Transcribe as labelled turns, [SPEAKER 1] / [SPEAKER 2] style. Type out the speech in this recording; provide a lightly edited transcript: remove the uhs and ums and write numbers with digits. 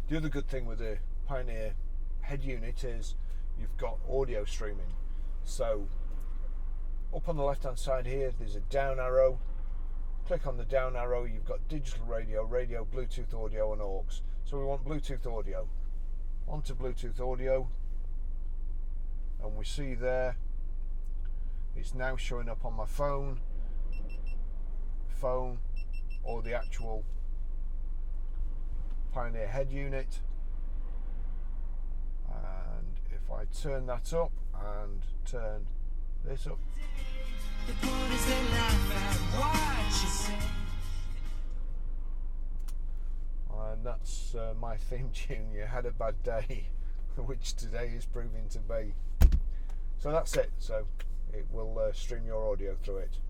[SPEAKER 1] The other good thing with the Pioneer head unit is you've got audio streaming. So up on the left hand side here there's a down arrow. Click on the down arrow, you've got digital radio, Bluetooth audio and aux. So we want Bluetooth audio. Onto Bluetooth audio, and we see there it's now showing up on my phone or the actual Pioneer head unit. And if I turn that up and turn this up, and that's my theme tune, You Had a Bad Day, which today is proving to be. So that's it. So it will stream your audio through it.